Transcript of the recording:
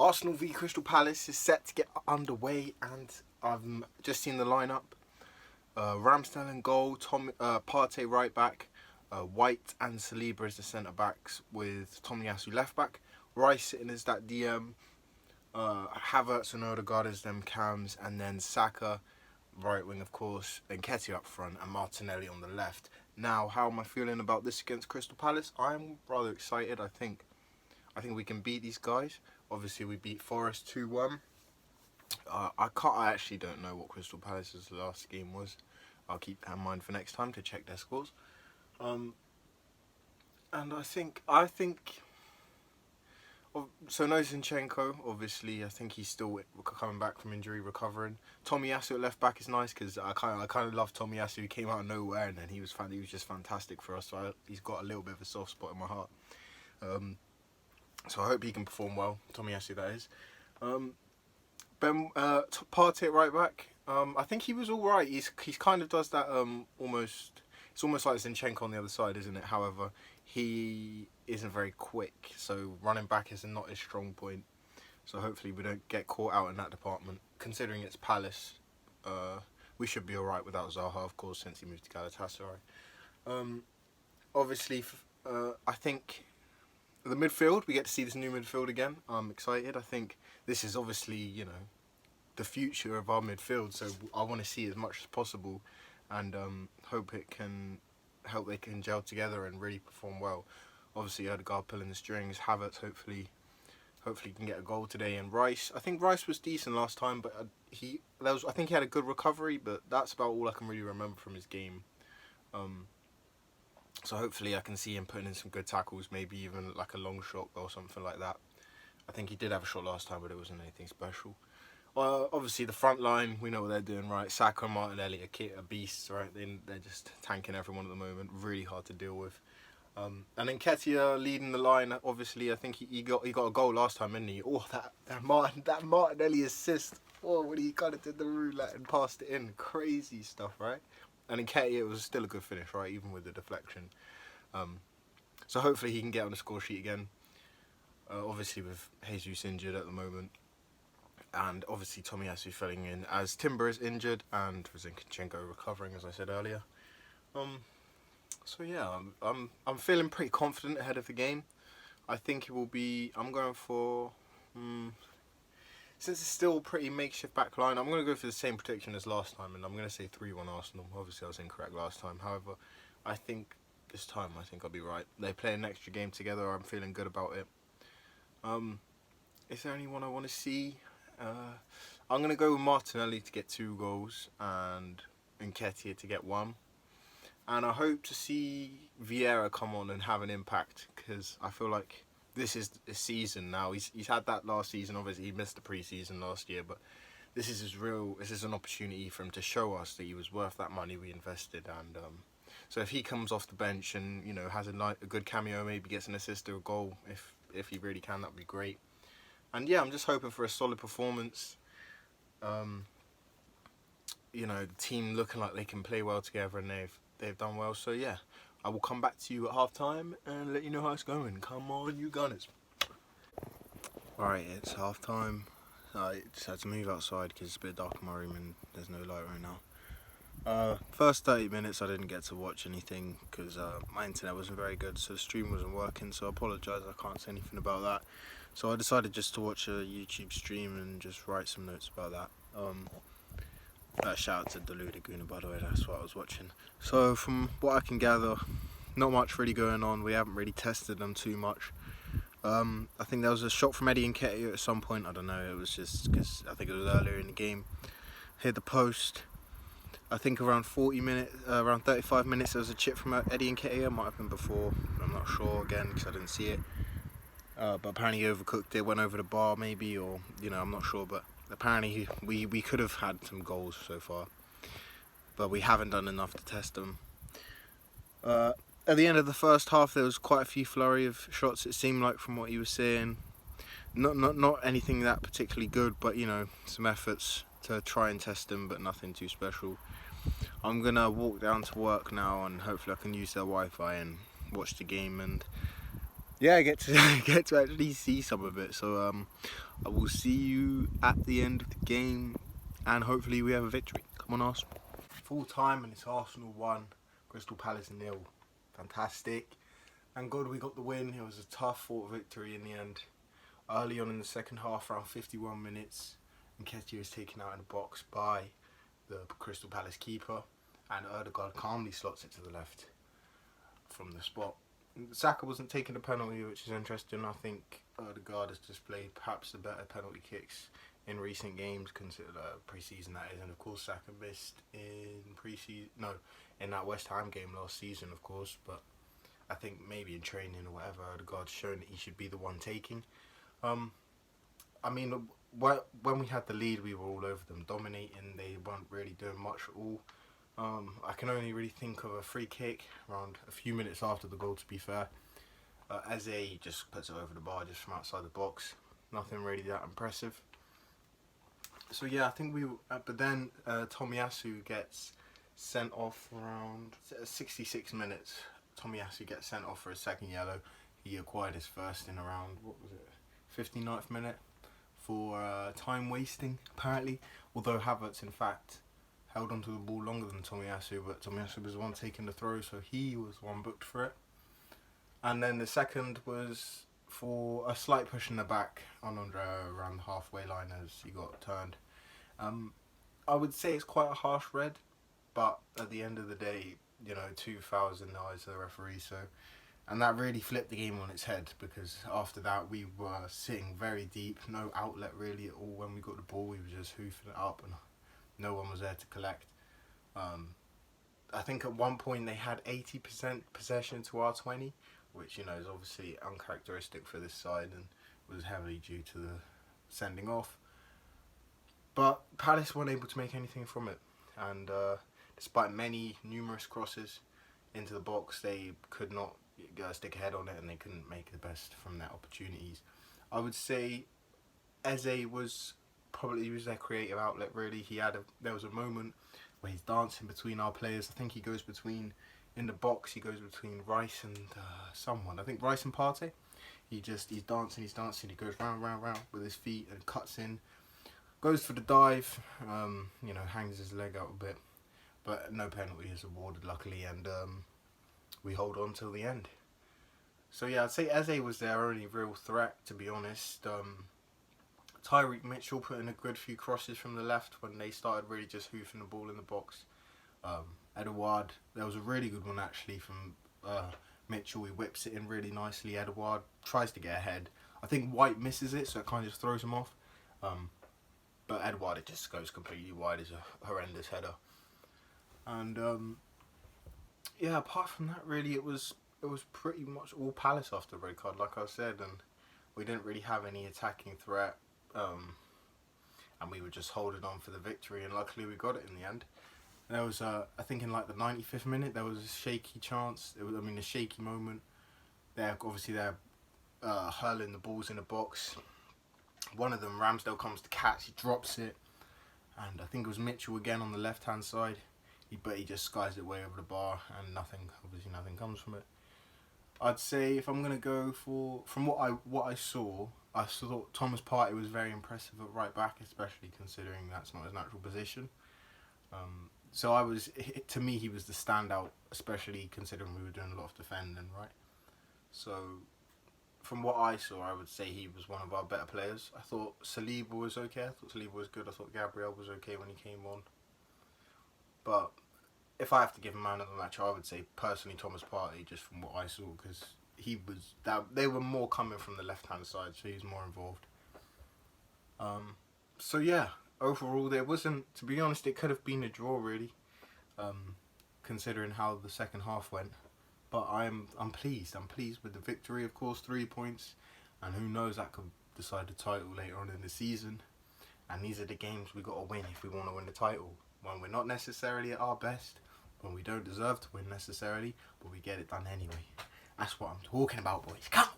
Arsenal v Crystal Palace is set to get underway, and I've just seen the lineup. Ramsdale in goal, Partey right back, White and Saliba as the centre backs, with Tomiyasu left back, Rice sitting as that DM, Havertz and Odegaard as them cams, and then Saka right wing, of course, then Nketiah up front and Martinelli on the left. Now, how am I feeling about this against Crystal Palace? I'm rather excited. I think we can beat these guys. Obviously, we beat Forest 2-1. I actually don't know what Crystal Palace's last game was. I'll keep that in mind for next time to check their scores. And I think so. No Zinchenko, obviously. I think he's still coming back from injury, recovering. Tomiyasu at left back is nice because I kind of love Tomiyasu. He came out of nowhere and then he was just fantastic for us. So he's got a little bit of a soft spot in my heart. So I hope he can perform well. Tomiyasu, that is. Partey at right back. I think he was all right. He's kind of does that almost. It's almost like Zinchenko on the other side, isn't it? However, he isn't very quick, so running back is not his strong point. So hopefully we don't get caught out in that department. Considering it's Palace, we should be all right without Zaha, of course, since he moved to Galatasaray. Obviously, I think the midfield, we get to see this new midfield again. I'm excited. I think this is obviously, the future of our midfield, so I want to see as much as possible, and hope they can gel together and really perform well. Obviously, Odegaard pulling the strings. Havertz hopefully can get a goal today. And Rice, I think Rice was decent last time, but I think he had a good recovery. But that's about all I can really remember from his game. So hopefully I can see him putting in some good tackles, maybe even like a long shot or something like that. I think he did have a shot last time, but it wasn't anything special. Obviously the front line, we know what they're doing, right? Saka and Martinelli are beasts, right? They're just tanking everyone at the moment. Really hard to deal with. And then Nketiah leading the line. Obviously, I think he got a goal last time, didn't he? Oh, that Martinelli assist. Oh, when he kind of did the roulette and passed it in. Crazy stuff, right? And Nketiah, it was still a good finish, right? Even with the deflection. So hopefully he can get on the score sheet again. Obviously with Jesus injured at the moment. And obviously Tomiyasu filling in as Timber is injured and Zinchenko recovering, as I said earlier. So yeah, I'm feeling pretty confident ahead of the game. I think it will be. I'm going for. Since it's still pretty makeshift back line, I'm going to go for the same prediction as last time, and I'm going to say 3-1 Arsenal. Obviously, I was incorrect last time. However, I think this time I'll be right. They play an extra game together. I'm feeling good about it. Is there anyone I want to see? I'm going to go with Martinelli to get 2 goals and Nketiah to get 1. And I hope to see Vieira come on and have an impact, because I feel like this is a season now. He's had that last season. Obviously, he missed the pre-season last year, but this is an opportunity for him to show us that he was worth that money we invested. And so if he comes off the bench and has a good cameo, maybe gets an assist or a goal, if he really can, that'd be great. And yeah, I'm just hoping for a solid performance. The team looking like they can play well together, and they've done well. So yeah, I will come back to you at half time and let you know how it's going. Come on, you Gunners. Alright, it's half time. I just had to move outside because it's a bit dark in my room and there's no light right now. First 30 minutes I didn't get to watch anything because my internet wasn't very good, so the stream wasn't working, so I apologise, I can't say anything about that. So I decided just to watch a YouTube stream and just write some notes about that. Shout out to Deluded Guna, by the way, that's what I was watching. So from what I can gather, not much really going on. We haven't really tested them too much. I think there was a shot from Eddie Nketiah at some point. I don't know, it was just because I think it was earlier in the game. Hit the post. I think around 35 minutes there was a chip from Eddie Nketiah. Might have been before, I'm not sure again because I didn't see it. But apparently he overcooked it, went over the bar maybe, or I'm not sure, but apparently we could have had some goals so far, but we haven't done enough to test them. At the end of the first half there was quite a few flurry of shots, it seemed like, from what he was saying. Not anything that particularly good, but some efforts to try and test them, but nothing too special. I'm gonna walk down to work now and hopefully I can use their Wi-Fi and watch the game, and yeah, I get to get to actually see some of it. So I will see you at the end of the game, and hopefully we have a victory. Come on, Arsenal. Full time, and it's Arsenal 1, Crystal Palace 0. Fantastic. Thank God we got the win. It was a tough fought victory in the end. Early on in the second half, around 51 minutes, Nketiah was taken out in the box by the Crystal Palace keeper, and Ødegaard calmly slots it to the left from the spot. Saka wasn't taking a penalty, which is interesting. I think Ødegaard has displayed perhaps the better penalty kicks in recent games, considered pre-season that is, and of course Saka missed in in that West Ham game last season, of course. But I think maybe in training or whatever, Ødegaard's shown that he should be the one taking. I mean, when we had the lead, we were all over them, dominating. They weren't really doing much at all. I can only really think of a free kick around a few minutes after the goal, to be fair. Eze just puts it over the bar just from outside the box. Nothing really that impressive. So yeah, I think but then Tomiyasu gets sent off around 66 minutes. Tomiyasu gets sent off for a second yellow. He acquired his first in around, 59th minute for time wasting, apparently. Although Havertz, in fact, held onto the ball longer than Tomiyasu, but Tomiyasu was the one taking the throw, so he was the one booked for it. And then the second was for a slight push in the back on Andre around the halfway line as he got turned. I would say it's quite a harsh red, but at the end of the day, 2 fouls in the eyes of the referee, and that really flipped the game on its head, because after that we were sitting very deep, no outlet really at all. When we got the ball, we were just hoofing it up and no one was there to collect. I think at one point they had 80% possession to our 20, which is obviously uncharacteristic for this side and was heavily due to the sending off. But Palace weren't able to make anything from it, and despite numerous crosses into the box, they could not stick a head on it, and they couldn't make the best from their opportunities. I would say Eze was their creative outlet, really. There was a moment where he's dancing between our players. I think he goes between, in the box, he goes between Rice and someone. I think Rice and Partey. He's dancing, he goes round with his feet and cuts in. Goes for the dive, hangs his leg out a bit. But no penalty is awarded, luckily, and we hold on till the end. So yeah, I'd say Eze was their only real threat, to be honest. Tyreek Mitchell put in a good few crosses from the left when they started really just hoofing the ball in the box. Edouard, there was a really good one actually from Mitchell. He whips it in really nicely. Edouard tries to get ahead. I think White misses it, so it kind of just throws him off. But Edouard, it just goes completely wide. It's a horrendous header. And yeah, apart from that, really, it was pretty much all Palace after the red card, like I said, and we didn't really have any attacking threat. And we were just holding on for the victory, and luckily we got it in the end. There was, I think in like the 95th minute, there was a shaky chance. A shaky moment. They're hurling the balls in the box. One of them, Ramsdale, comes to catch, he drops it, and I think it was Mitchell again on the left-hand side. But he just skies it way over the bar, and nothing comes from it. I'd say if I'm gonna go from what I saw, I thought Thomas Partey was very impressive at right back, especially considering that's not his natural position. To me, he was the standout, especially considering we were doing a lot of defending, right? So, from what I saw, I would say he was one of our better players. I thought Saliba was okay. I thought Saliba was good. I thought Gabriel was okay when he came on. But if I have to give a man of the match, I would say personally Thomas Partey, just from what I saw, because they were more coming from the left-hand side, so he was more involved. So yeah, overall there wasn't, to be honest, it could have been a draw really, considering how the second half went. But I'm pleased. I'm pleased with the victory, of course, 3 points, and who knows, that could decide the title later on in the season. And these are the games we got to win if we want to win the title. When we're not necessarily at our best, when we don't deserve to win necessarily, but we get it done anyway. That's what I'm talking about, boys. Come on!